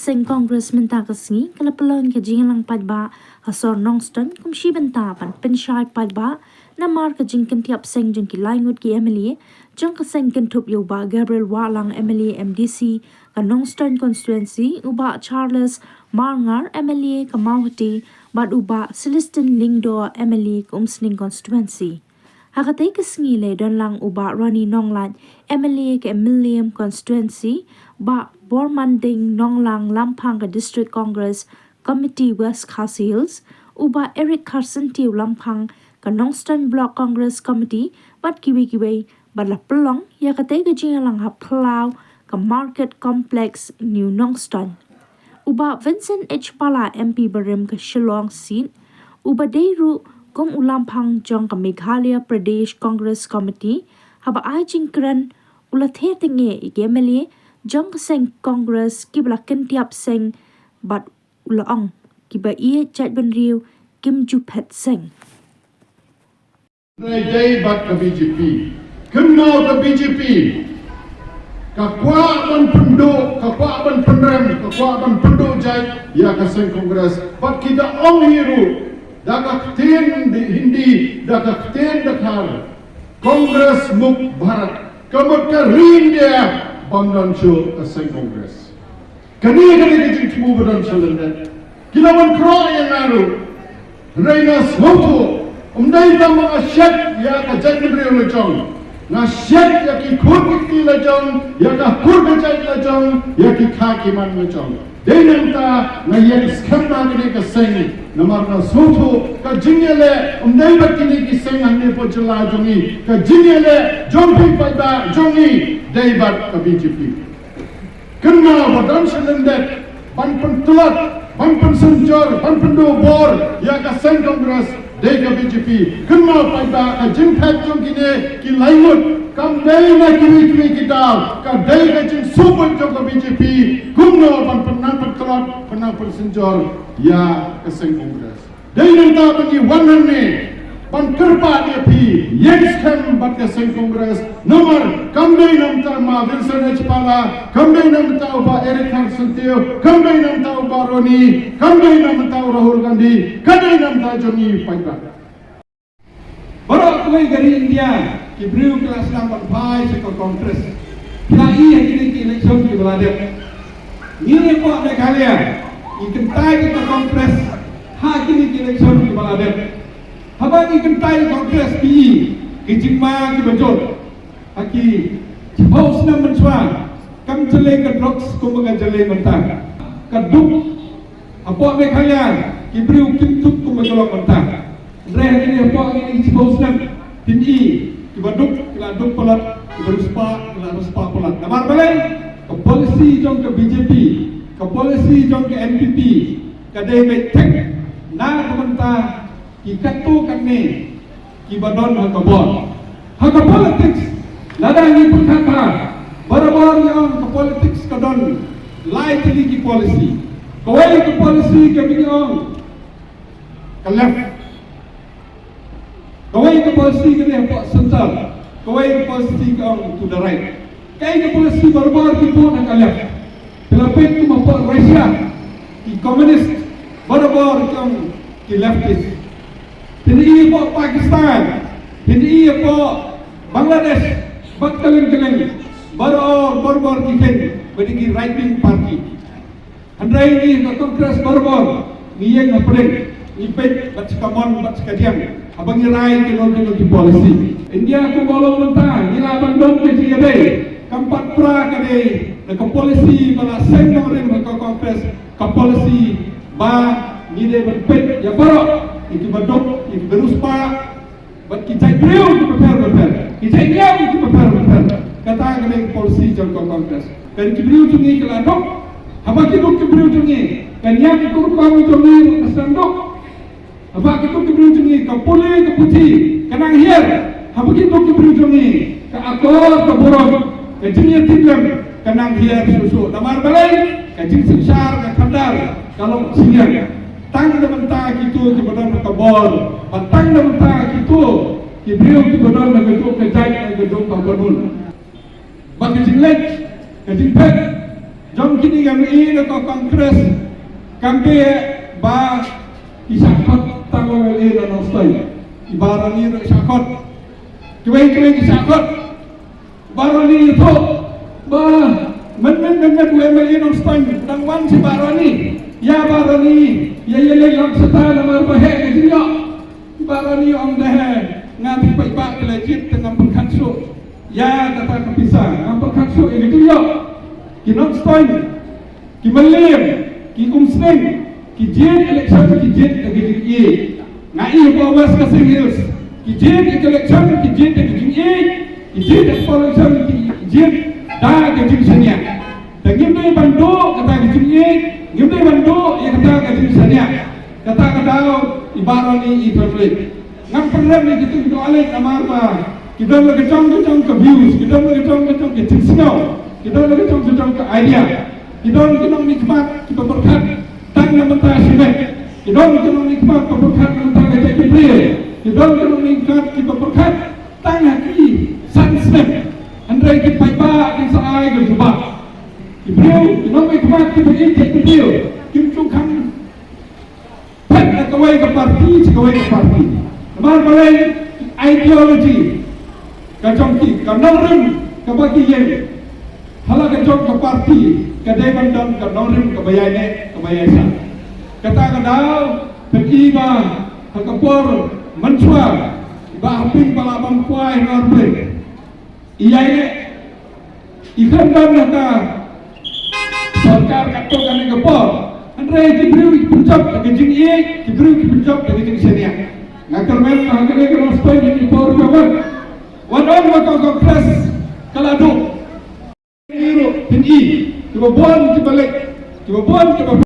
Seng Congress menta kasngi kala pelon ke jingalang padba hasor nongston kumshi benta pan penshai padba namar ke jing Kyntiap Seng jong ki laingut ki MLA jong ka Seng Kyntiap Yoba Gabriel Walang MLA MDC ka nongston constituency uba Charles Marngar MLA ka Mawati bad uba Celestin Lingdo MLA ka Umsning constituency. Hakatay kasngi le don lang uba Ronnie Nonglat MLA ka Emilium constituency ba Bormanding Nonglang Lampang ka District Congress Committee West Khas Hills uba Eric Carson Tiu Lampang ka Nongston Block Congress Committee bat kiwi bala pelong ya katay ka jingalang H.Pala ka Market Complex New Nongston uba Vincent H.Pala MP Barim ka Shillong seat uba Deiru Kum Ulampang jong ka Meghalaya Pradesh Congress Committee haba ay jingkran ulathe tinge igemeli jong ka Seng Congress Kiba Kyntiap bat ulaong Kiba Ieid Jaidbynriew Kyntiap Seng Day bat ka BJP kenal ka BJP kakwa ban penduk kakwa ban penrem kakwa ban penduk jai ya ka Seng Congress bat kita ong hiru dakak tin di Hindi dakak tin dakar Congress muk Bharat kamut ka India Bangdan show ka Seng Congress kani kajing tumu badan salendet kilawan kro yang naru reina soto umdai tamang asyat ya ka Jaidbynriew lejong nasyat ya ki khur ki lejong ya ka khur ka jai lejong ya ki khaki man lejong denanta na yen skemna ni ka Seng namar na soto ka jingele umdai bakini ki Seng anne po jala jongi ka jingele jompi pada jongi daibat ka BJP kenal badan selendet ban pentulat ban pensenjor ban pendu bor ya ka Seng Congress dai ka BJP kenal pada ka jingpet jongkine ki lainut kam dai na kiwi kita ka dai ka jing super jong ka BJP kumno ban penang pentulat penang pensenjor ya ka Seng Congress dai nanta bagi wanan ne ban kerpa dia pi yes kan bat ka Seng Congress nomor kambei nam ta ma Vincent H.Pala kambei nam ta ba Eric Carson kambei nam ta ba Ronnie kambei nam ta Rahul Gandhi kambei nam ta Johnny Paiba baru koi dari India ki brew kelas 8 pai se ko Congress lai yang kini ki election ki beladep ni ko Meghalaya ikan tai ki Congress ha kini ki election ki beladep habang ikan tai Congress PE kijingma ki bajot aki haus na mensuan kam jele ka drugs ko mga jele mentang kaduk apo Meghalaya ki brew Kyntiap ko magalok mentang reh ini apo ini haus na PE ki baduk kila duk palat ki beruspa kila ruspa palat namar balai ka policy jong ka BJP ka policy jong ka NPP ka dai tek na mentang ki katu kanne ki badon ha ka politics ladang ni perkata barabar yang ke politics kadon lai tili ki policy kawai ki policy ke biniong ke left kawai ki policy ke dia pak central kawai ki policy ke to the right kai ki policy barabar ki pun ke left Philippines tu mampu Rusia ki komunis barabar ki leftist hindi po Pakistan, hindi po Bangladesh, bat kaleng-kaleng, baru kikin, bagi right wing party. Andai ini ke Congress baru ni yang ngapren, ni pet bat sekamon bat sekadian, abang ngirai kilo di polisi. India aku bolong mentah, ni abang dong ke dia kampat pra ke dia, ke polisi bala Seng Ong ke Congress, ke polisi ba ni dia berpet ya baru. Itu badok, itu beruspa, buat kita Jaidbynriew itu benar, kita Jaidbynriew itu benar. Kata kena polisi jangkau Congress. Kan Jaidbynriew jungi keladok, apa kita Jaidbynriew jungi? Kan yang kita rupang jungi asandok, apa kita Jaidbynriew jungi? Kapoleh ke putih, kenang hier, apa kita Jaidbynriew jungi? Ke akor ke borong, ke jenis tinggal, kenang hier susu. Namar balai, ke jenis besar, ke kandar, kalau singgah. Tang na mentah gitu ki badan ka bol patang na mentah gitu ki brew ki badan na gitu ka jai na gitu ka banul bagi jinglet ka jingpet jom kini kami ini ko kongres kampe ba isakot tango ini dan stay ibarani isakot kue isakot barani itu ba men dua ini dan stay dan wan si barani ya lelak setan nama bahaya dia barani om dah ngati paipak legit dengan berkatsu ya kata kepisah ngam berkatsu ini tu yo ki non stoin ki malim ki umsning ki jen election ki jen ke ngai bawas ka singils ki jen election ki jen ke ki jen election ki jen da ke jinsanya tengim dei bando kata ki ngim dei bando ya kata ke jinsanya kata ibarani ibrahim ngam program ni gitu gitu alik amar ba kita lagi cong ke views kita lagi cong ke signal kita lagi cong ke idea kita lagi nikmat kita berkat tang yang mentah simek kita lagi nikmat kita berkat mentah Ieid Jaidbynriew kita lagi nikmat kita berkat tang haki sunsnap andai kita paiba di saai ke jubah Ibrahim kita nikmat kita Ieid Jaidbynriew kim cukang pet kawai ke parti Mar balai ideologi kacong ki kanong rim kabagi yen hala kacong ke parti kadai dan kanong rim kabayasan kata kadau pekiba hakapor mansua ba haping palabang kuai norbe iyaye ikan dan naka sarkar kato kane kapor andre Jaidbynriew puncak ke jing Jaidbynriew puncak ke jing senia ngakermen hagane ke rostoi ni por kawan wadon maka kongres kaladu hero tinggi kebon kebalik kebon